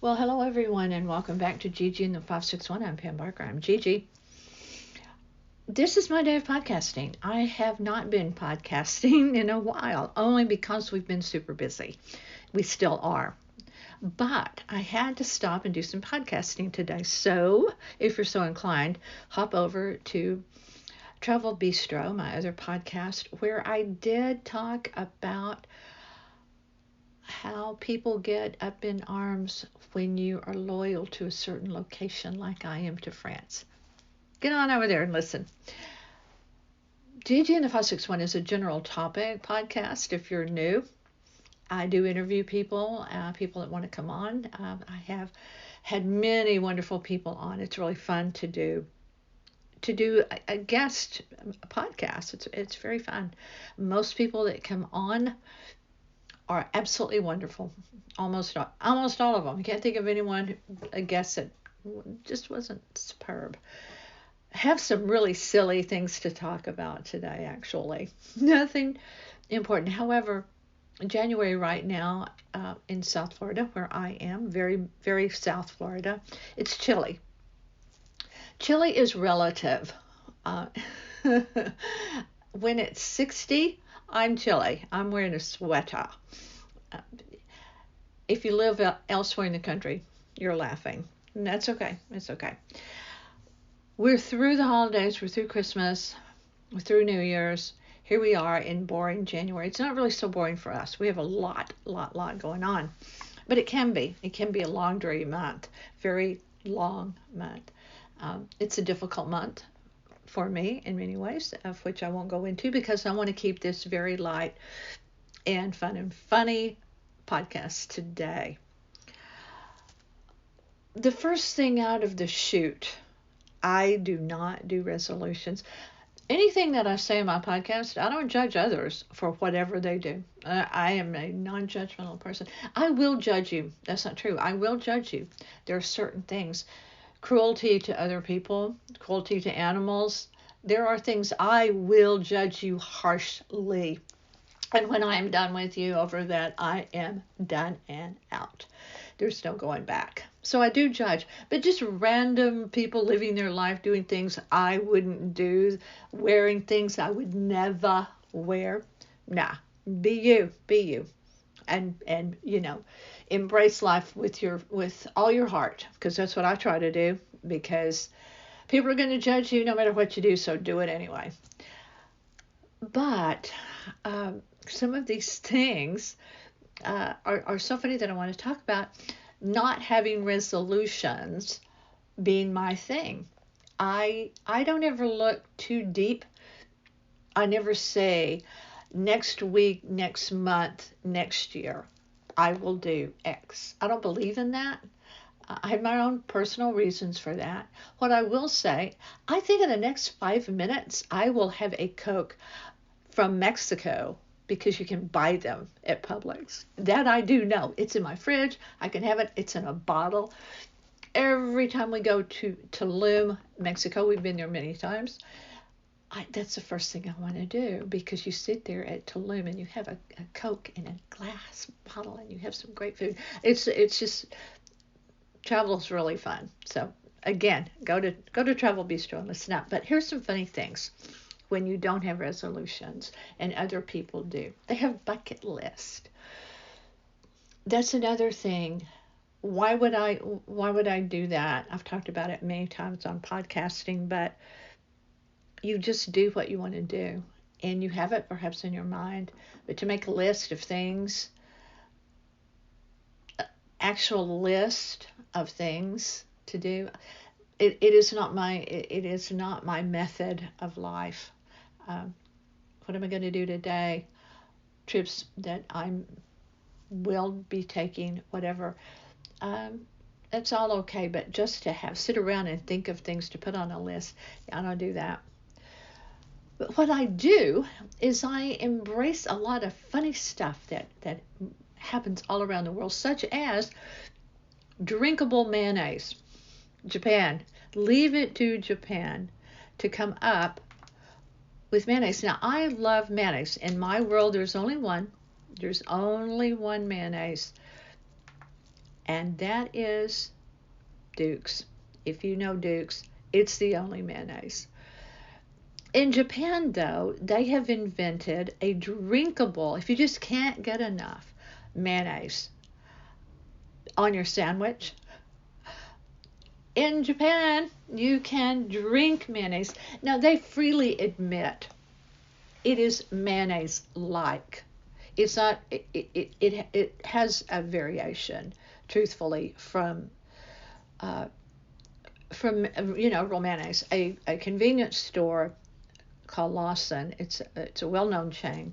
Well, hello everyone, and welcome back to Gigi and the 561. I'm Pam Barker. I'm Gigi. This is my day of podcasting. I have not been podcasting in a while, only because we've been super busy. We still are. But I had to stop and do some podcasting today. So, if you're so inclined, hop over to Travel Bistro, my other podcast, where I did talk about how people get up in arms when you are loyal to a certain location, like I am to France. Get on over there and listen. Gigi and the 561 is a general topic podcast. If you're new, I do interview people, people that want to come on. I have had many wonderful people on. It's really fun to do a guest podcast. It's very fun. Most people that come on are absolutely wonderful. Almost all of them. I can't think of anyone, a guest that just wasn't superb. Have some really silly things to talk about today, actually. Nothing important. However, January right now in South Florida, where I am, very, very South Florida, it's chilly. Chilly is relative. Uh, when it's 60, I'm chilly. I'm wearing a sweater. Uh, if you live elsewhere in the country, you're laughing. And that's okay. It's okay. We're through the holidays. We're through Christmas. We're through New Year's. Here we are in boring January. It's not really so boring for us. We have a lot going on. But it can be. It can be a long, dreary month. Very long month. It's a difficult month for me in many ways, of which I won't go into because I want to keep this very light and fun and funny podcast today. The first thing out of the chute, I do not do resolutions. Anything that I say in my podcast, I don't judge others for whatever they do. I am a non-judgmental person. I will judge you. That's not true. I will judge you. There are certain things. Cruelty to other people, cruelty to animals. There are things I will judge you harshly. And when I am done with you over that, I am done and out. There's no going back. So I do judge, but just random people living their life, doing things I wouldn't do, wearing things I would never wear. Nah, be you. And embrace life with all your heart, because that's what I try to do, because people are going to judge you no matter what you do, so do it anyway. But some of these things are so funny that I want to talk about. Not having resolutions being my thing. I don't ever look too deep. I never say next week, next month, next year, I will do X. I don't believe in that. I have my own personal reasons for that. What I will say, I think in the next 5 minutes, I will have a Coke from Mexico, because you can buy them at Publix. That I do know. It's in my fridge. I can have it. It's in a bottle. Every time we go to Tulum, Mexico, we've been there many times, that's the first thing I want to do, because you sit there at Tulum and you have a Coke in a glass bottle and you have some great food. It's just, travel's really fun. So again, go to Travel Bistro and listen up. But here's some funny things. When you don't have resolutions and other people do. They have bucket list. That's another thing. Why would I do that? I've talked about it many times on podcasting, but you just do what you want to do, and you have it perhaps in your mind. But to make a list of things, actual list of things to do, it is not my method of life. What am I going to do today? Trips that I will be taking, whatever. That's all okay, but just to sit around and think of things to put on a list, I don't do that. But what I do is I embrace a lot of funny stuff that happens all around the world, such as drinkable mayonnaise. Japan. Leave it to Japan to come up with mayonnaise. Now, I love mayonnaise. In my world, there's only one. There's only one mayonnaise. and that is Duke's. If you know Duke's, it's the only mayonnaise. In Japan, though, they have invented a drinkable, if you just can't get enough mayonnaise on your sandwich. In Japan, you can drink mayonnaise. Now, they freely admit it is mayonnaise-like. It's not, it has a variation, truthfully, real mayonnaise. A convenience store called Lawson, it's a well-known chain.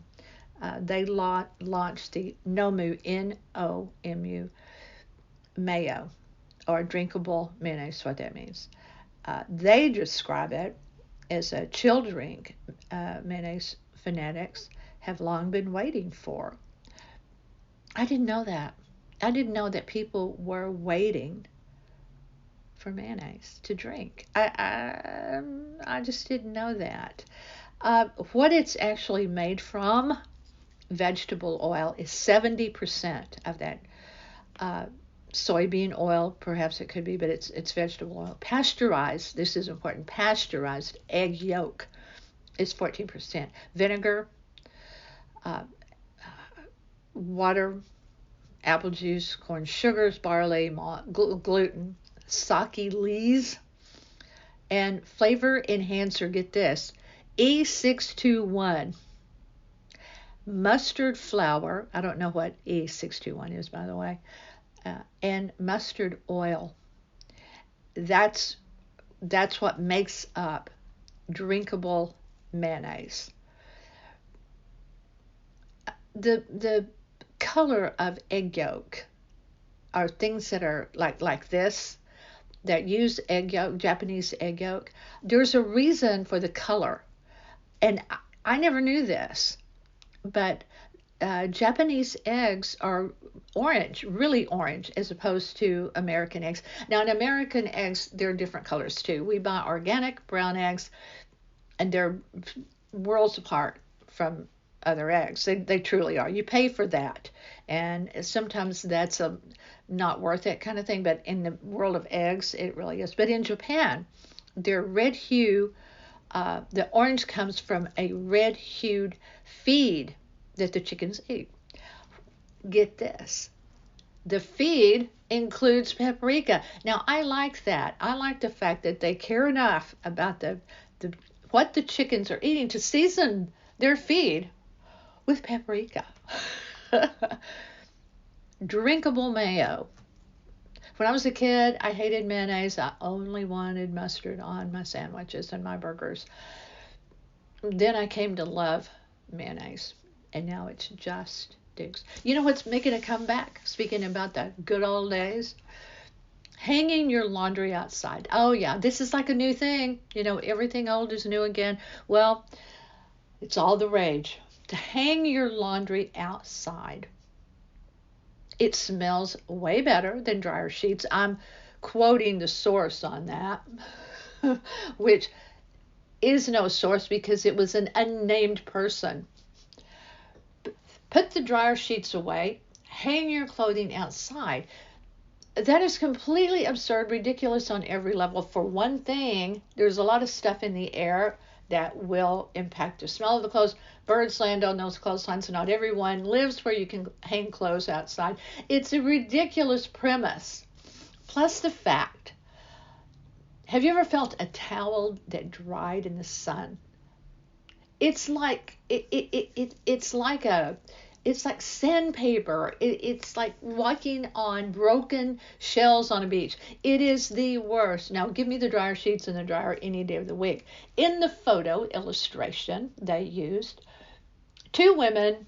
They launched the Nomu, Nomu, Mayo, or drinkable mayonnaise, what that means. They describe it as a chill drink mayonnaise fanatics have long been waiting for. I didn't know that. I didn't know that people were waiting for mayonnaise to drink. I just didn't know that. What it's actually made from, vegetable oil, is 70% of that. Soybean oil, perhaps it could be, but it's vegetable oil. Pasteurized, this is important, pasteurized egg yolk is 14%. Vinegar, water, apple juice, corn sugars, barley, malt, gluten, sake lees, and flavor enhancer, get this, E621. Mustard flour, I don't know what E621 is, by the way, and mustard oil. That's what makes up drinkable mayonnaise. The color of egg yolk are things that are like this, that use egg yolk, Japanese egg yolk. There's a reason for the color, and I never knew this, but Japanese eggs are orange, really orange, as opposed to American eggs. Now, in American eggs, they're different colors too. We buy organic brown eggs, and they're worlds apart from other eggs. They truly are. You pay for that, and sometimes that's not worth it kind of thing, but in the world of eggs, it really is. But in Japan, their red hue, the orange comes from a red-hued feed that the chickens eat. Get this. The feed includes paprika. Now, I like that. I like the fact that they care enough about what the chickens are eating to season their feed with paprika. Drinkable mayo. When I was a kid, I hated mayonnaise. I only wanted mustard on my sandwiches and my burgers. Then I came to love mayonnaise, and now it's just Duke's. You know what's making a comeback? Speaking about the good old days, hanging your laundry outside. Oh yeah, this is like a new thing. You know, everything old is new again. Well, it's all the rage to hang your laundry outside. It smells way better than dryer sheets. I'm quoting the source on that, which is no source because it was an unnamed person. Put the dryer sheets away, hang your clothing outside. That is completely absurd, ridiculous on every level. For one thing, there's a lot of stuff in the air that will impact the smell of the clothes. Birds land on those clotheslines, and not everyone lives where you can hang clothes outside. It's a ridiculous premise. Plus the fact, have you ever felt a towel that dried in the sun? It's like it's like sandpaper. It's like walking on broken shells on a beach. It is the worst. Now, give me the dryer sheets in the dryer any day of the week. In the photo illustration they used, two women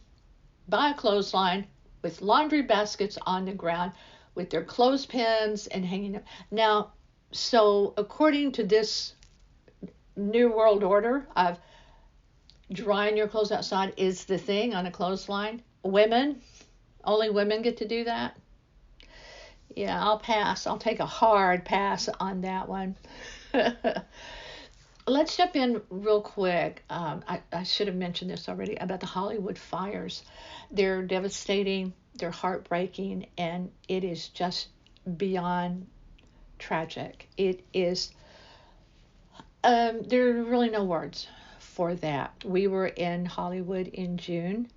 by a clothesline with laundry baskets on the ground with their clothespins and hanging them. Now, so according to this new world order of drying your clothes outside is the thing on a clothesline, only women get to do that? Yeah, I'll pass. I'll take a hard pass on that one. Let's jump in real quick. I should have mentioned this already about the Hollywood fires. They're devastating, they're heartbreaking, and it is just beyond tragic. It is, there are really no words for that. We were in Hollywood in June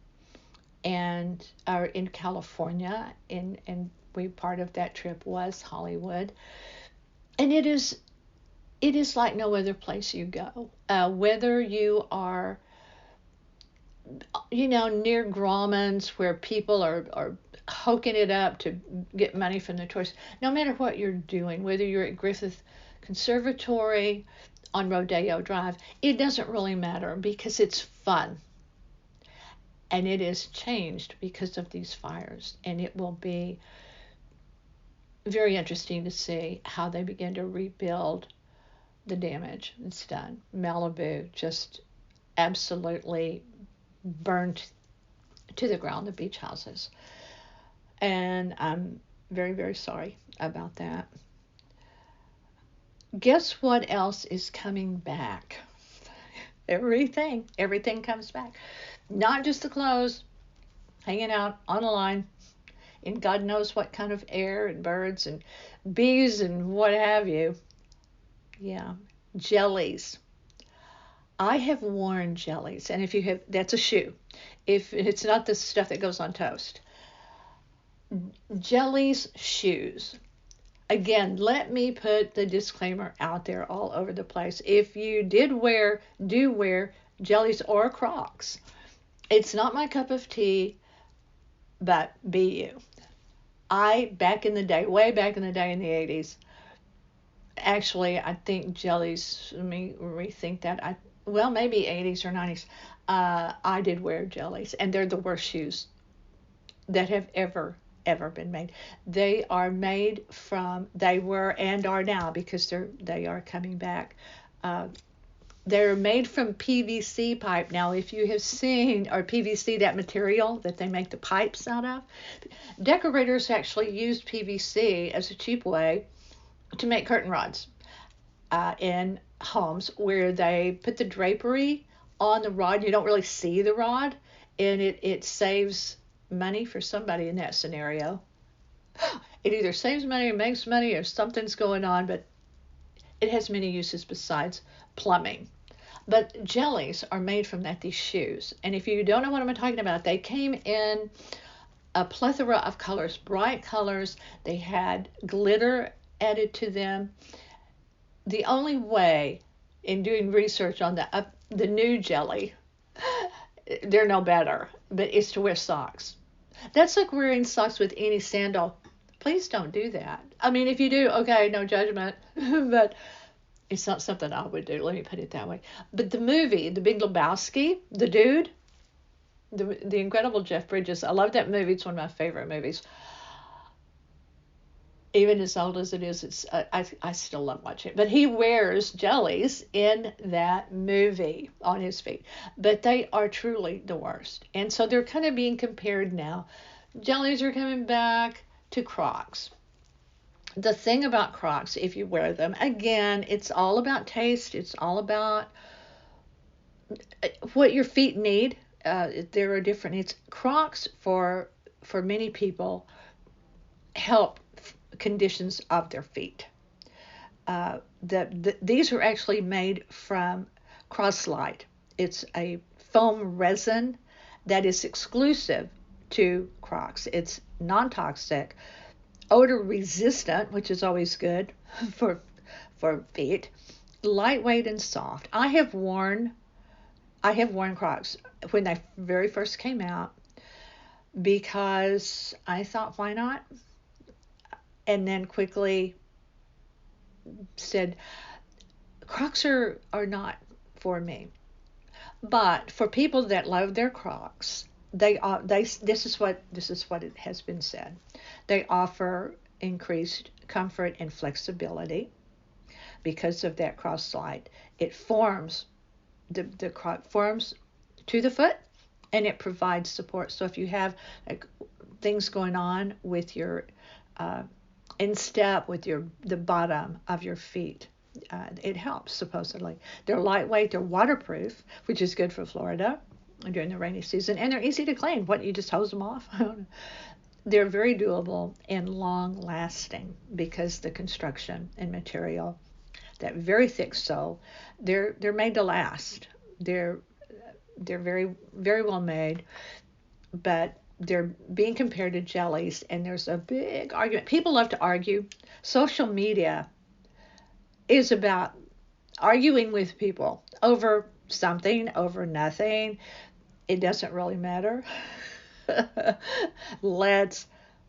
and are in California, and we part of that trip was Hollywood. And it is like no other place you go. Whether you are, near Grauman's where people are hoking it up to get money from the tourists, no matter what you're doing, whether you're at Griffith Conservatory on Rodeo Drive, it doesn't really matter because it's fun. And it is changed because of these fires. And it will be very interesting to see how they begin to rebuild the damage that's done. Malibu just absolutely burned to the ground, the beach houses. And I'm very, very sorry about that. Guess what else is coming back? Everything comes back. Not just the clothes, hanging out on a line in God knows what kind of air and birds and bees and what have you. Yeah, jellies. I have worn jellies, and if you have, that's a shoe. If it's not the stuff that goes on toast. Jellies, shoes. Again, let me put the disclaimer out there all over the place. If you do wear jellies or Crocs, it's not my cup of tea, but be you. Back in the day, way back in the day in the 80s, actually, I think jellies, let me rethink that. Maybe 80s or 90s, I did wear jellies, and they're the worst shoes that have ever been made. They were and are now, because they are coming back. They're made from PVC pipe. Now, if you have seen, or PVC, that material that they make the pipes out of, decorators actually used PVC as a cheap way to make curtain rods in homes, where they put the drapery on the rod. You don't really see the rod, and it saves money for somebody in that scenario. It either saves money or makes money, or something's going on, but it has many uses besides plumbing. But jellies are made from that, these shoes. And if you don't know what I'm talking about, they came in a plethora of colors, bright colors. They had glitter added to them. The only way, in doing research on the new jelly, they're no better, but it's to wear socks. That's like wearing socks with any sandal. Please don't do that. I mean, if you do, okay, no judgment, but it's not something I would do. Let me put it that way. But the movie, The Big Lebowski, the dude, the incredible Jeff Bridges, I love that movie. It's one of my favorite movies. Even as old as it is, I still love watching it. But he wears jellies in that movie on his feet. But they are truly the worst. And so they're kind of being compared now. Jellies are coming back to Crocs. The thing about Crocs, if you wear them, again, it's all about taste. It's all about what your feet need. There are different needs. Crocs, for many people, help conditions of their feet. These are actually made from Crosslite. It's a foam resin that is exclusive to Crocs. It's non-toxic, odor resistant, which is always good for feet, lightweight and soft. I have worn Crocs when they very first came out because I thought, why not? And then quickly said, Crocs are not for me. But for people that love their Crocs, this is what it has been said. They offer increased comfort and flexibility because of that Crosslite. It forms the Croc forms to the foot, and it provides support. So if you have things going on with your instep with the bottom of your feet, it helps, supposedly. They're lightweight, they're waterproof, which is good for Florida during the rainy season, and they're easy to clean. You just hose them off? they're very doable and long lasting because the construction and material, that very thick sole, they're made to last. They're they're very well made, but they're being compared to jellies, and there's a big argument. People love to argue. Social media is about arguing with people over something, over nothing. It doesn't really matter. let's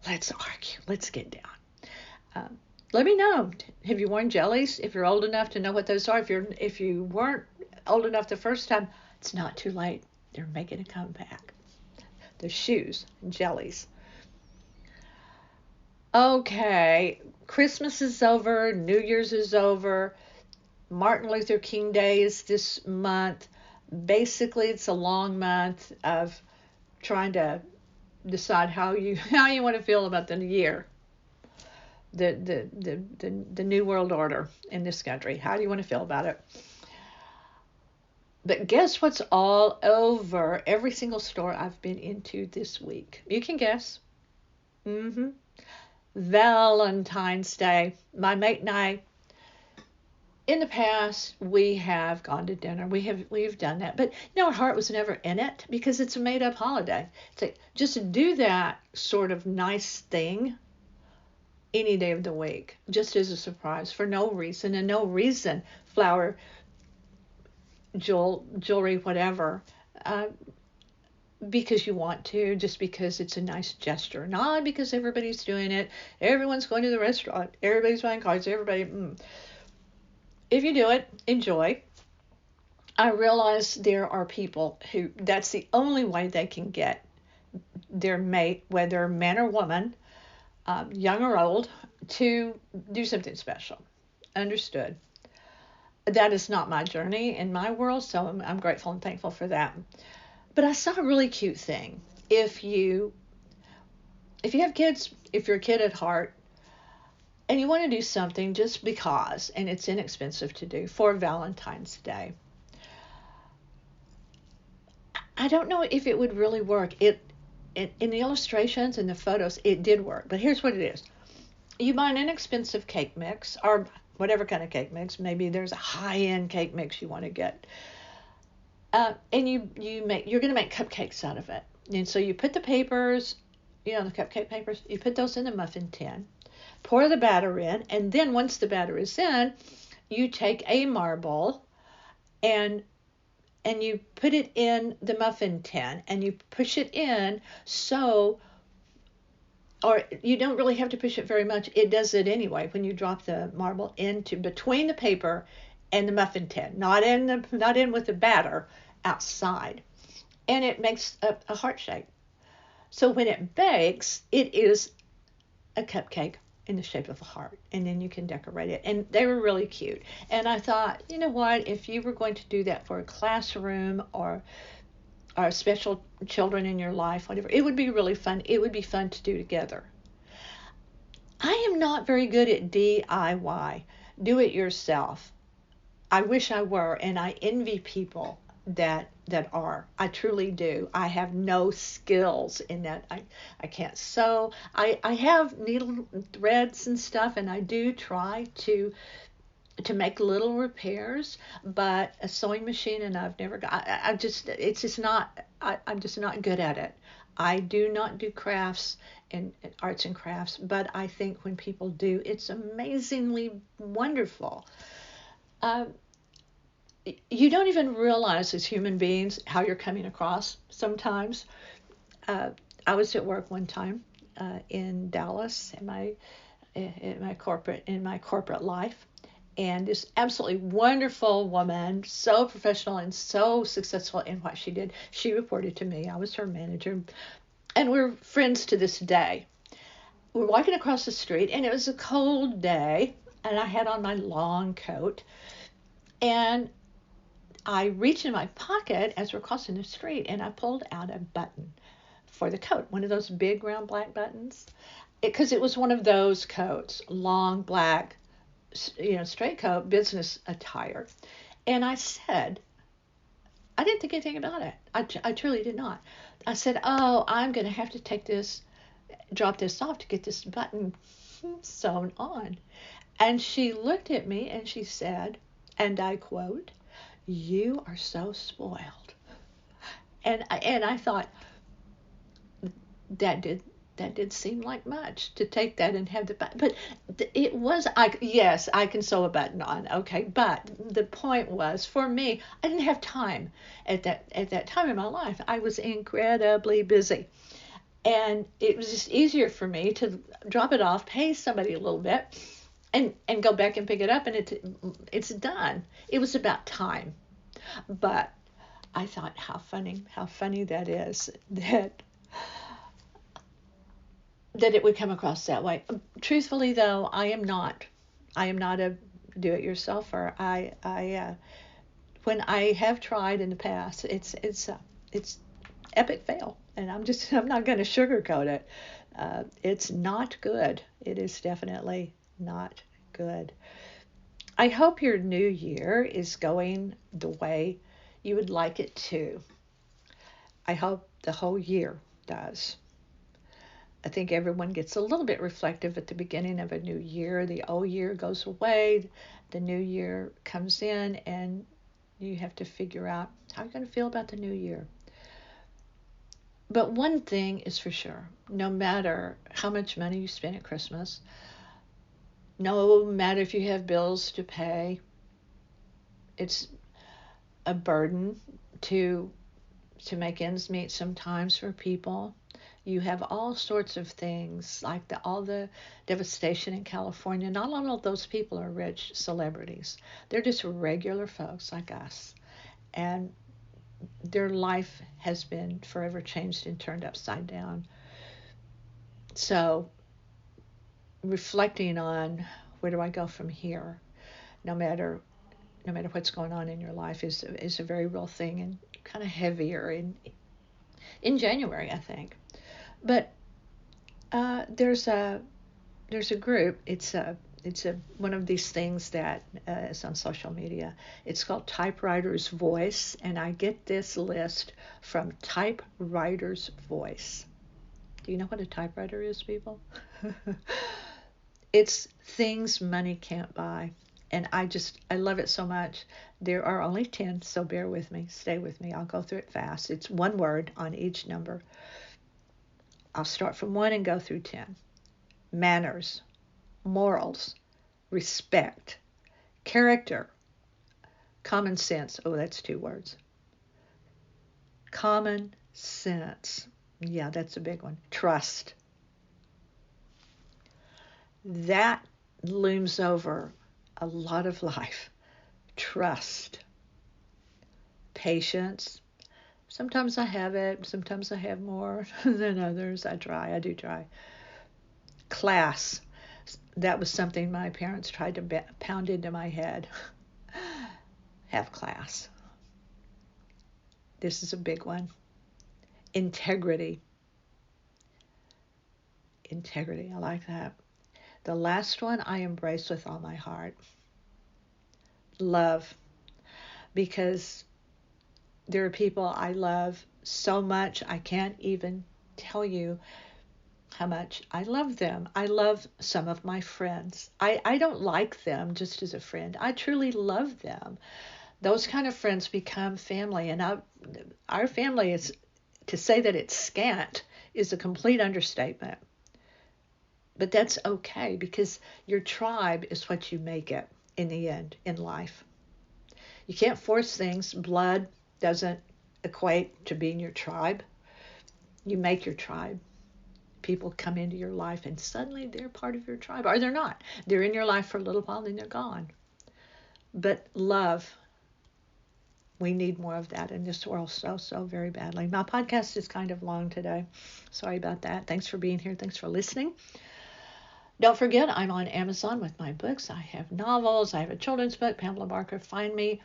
let's argue. Let's get down. Let me know. Have you worn jellies? If you're old enough to know what those are. If you weren't old enough the first time, it's not too late. They're making a comeback. The shoes and jellies. Okay, Christmas is over. New Year's is over. Martin Luther King Day is this month. Basically, it's a long month of trying to decide how you want to feel about the year, the new world order in this country. How do you want to feel about it? But guess what's all over every single store I've been into this week? You can guess. Mm-hmm. Valentine's Day. My mate and I, in the past, we have gone to dinner. We've done that, but our heart was never in it because it's a made up holiday. It's like just do that sort of nice thing any day of the week, just as a surprise for no reason and no reason. Flower, jewelry, whatever, because you want to, just because it's a nice gesture, not because everybody's doing it. Everyone's going to the restaurant. Everybody's buying cards. Everybody. If you do it, enjoy. I realize there are people who that's the only way they can get their mate, whether man or woman, young or old, to do something special. Understood. That is not my journey in my world, so I'm grateful and thankful for that. But I saw a really cute thing. If you have kids, if you're a kid at heart, and you want to do something just because, and it's inexpensive to do for Valentine's Day, I don't know if it would really work. In the illustrations and the photos, it did work. But here's what it is. You buy an inexpensive cake mix, or whatever kind of cake mix. Maybe there's a high-end cake mix you want to get. And you're going to make cupcakes out of it. And so you put the papers, the cupcake papers, you put those in the muffin tin. Pour the batter in, and then once the batter is in, you take a marble and you put it in the muffin tin and you push it in or you don't really have to push it very much. It does it anyway when you drop the marble into between the paper and the muffin tin, not in with the batter, outside. And it makes a heart shape. So when it bakes, it is a cupcake in the shape of a heart, and then you can decorate it. And they were really cute. And I thought, you know what, if you were going to do that for a classroom or special children in your life, whatever, it would be really fun. It would be fun to do together. I am not very good at DIY, do it yourself. I wish I were, and I envy people that are. I truly do. I have no skills in that. I can't sew. I have needle threads and stuff, and I do try to make little repairs, but a sewing machine, and I've never got. I'm just not good at it. I do not do crafts and arts and crafts, but I think when people do, it's amazingly wonderful. You don't even realize as human beings how you're coming across sometimes. I was at work one time in Dallas in my corporate life, and this absolutely wonderful woman, so professional and so successful in what she did. She reported to me. I was her manager, and we're friends to this day. We're walking across the street, and it was a cold day, and I had on my long coat, and I reached in my pocket as we're crossing the street, and I pulled out a button for the coat, one of those big round black buttons, because it was one of those coats, long black, straight coat, business attire. And I said, I didn't think anything about it. I truly did not. I said, oh, I'm going to have to take this drop this off to get this button sewn on. And she looked at me and she said, and I quote, "You are so spoiled." And I thought that did seem like much to take that and have the button. But it was, yes, I can sew a button on, okay. But the point was, for me, I didn't have time at that time in my life. I was incredibly busy. And it was just easier for me to drop it off, pay somebody a little bit, and go back and pick it up, and it's done. It was about time. But I thought, how funny that is, that it would come across that way. Truthfully, though, I am not a do-it-yourselfer. When I have tried in the past, it's epic fail, and I'm not going to sugarcoat it. It's not good. It is definitely not good. I hope your new year is going the way you would like it to. I hope the whole year does. I think everyone gets a little bit reflective at the beginning of a new year. The old year goes away, the new year comes in, and you have to figure out how you're going to feel about the new year. But one thing is for sure, no matter how much money you spend at Christmas, no matter if you have bills to pay, it's a burden to make ends meet sometimes for people. You have all sorts of things, like all the devastation in California. Not all of those people are rich celebrities. They're just regular folks like us. And their life has been forever changed and turned upside down. So reflecting on where do I go from here, no matter what's going on in your life, is a very real thing, and kind of heavier in January, I think. But there's a group. It's one of these things that is on social media. It's called Typewriter's Voice, and I get this list from Typewriter's Voice. Do you know what a typewriter is, people? It's things money can't buy. And I love it so much. There are only 10, so bear with me. Stay with me. I'll go through it fast. It's one word on each number. I'll start from 1 and go through 10. Manners, morals, respect, character, common sense. Oh, that's 2 words. Common sense. Yeah, that's a big one. Trust. That looms over a lot of life. Trust. Patience. Sometimes I have it. Sometimes I have more than others. I do try. Class. That was something my parents tried to pound into my head. Have class. This is a big one. Integrity. Integrity. I like that. The last one I embrace with all my heart. Love. Because there are people I love so much, I can't even tell you how much I love them. I love some of my friends. I don't like them just as a friend. I truly love them. Those kind of friends become family. And our family is, to say that it's scant is a complete understatement. But that's okay, because your tribe is what you make it in the end in life. You can't force things. Blood doesn't equate to being your tribe. You make your tribe. People come into your life and suddenly they're part of your tribe, or they're not. They're in your life for a little while, then they're gone. But love, we need more of that in this world so very badly. My podcast is kind of long today. Sorry about that. Thanks for being here. Thanks for listening. Don't forget, I'm on Amazon with my books. I have novels. I have a children's book, Pamela Barker. Find me.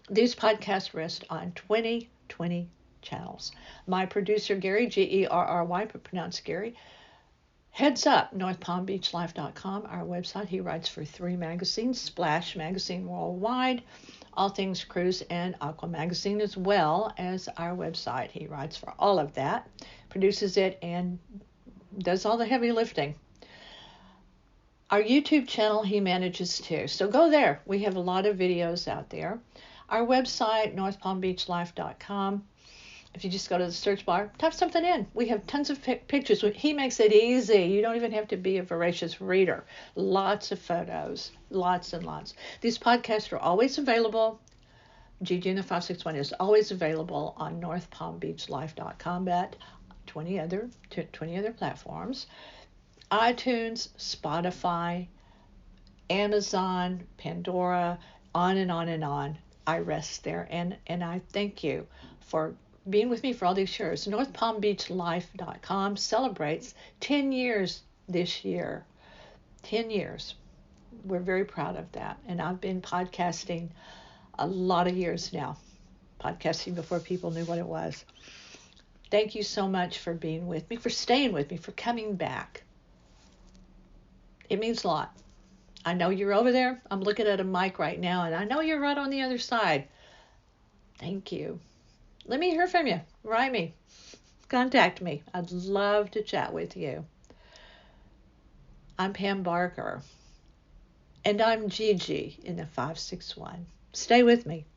These podcasts rest on 2020 channels. My producer, Gary, Gerry, but pronounced Gary, heads up NorthPalmBeachLife.com, our website. He writes for 3 magazines, Splash Magazine Worldwide, All Things Cruise, and Aqua Magazine, as well as our website. He writes for all of that, produces it, and does all the heavy lifting. Our YouTube channel he manages too. So go there. We have a lot of videos out there. Our website, northpalmbeachlife.com. If you just go to the search bar, type something in. We have tons of pictures. He makes it easy. You don't even have to be a voracious reader. Lots of photos. Lots and lots. These podcasts are always available. Gigi and the 561 is always available on northpalmbeachlife.com at 20 other platforms. iTunes, Spotify, Amazon, Pandora, on and on and on. I rest there, and I thank you for being with me for all these years. NorthPalmBeachLife.com celebrates 10 years this year. 10 years. We're very proud of that. And I've been podcasting a lot of years now. Podcasting before people knew what it was. Thank you so much for being with me, for staying with me, for coming back. It means a lot. I know you're over there. I'm looking at a mic right now, and I know you're right on the other side. Thank you. Let me hear from you. Write me. Contact me. I'd love to chat with you. I'm Pam Barker, and I'm Gigi in the 561. Stay with me.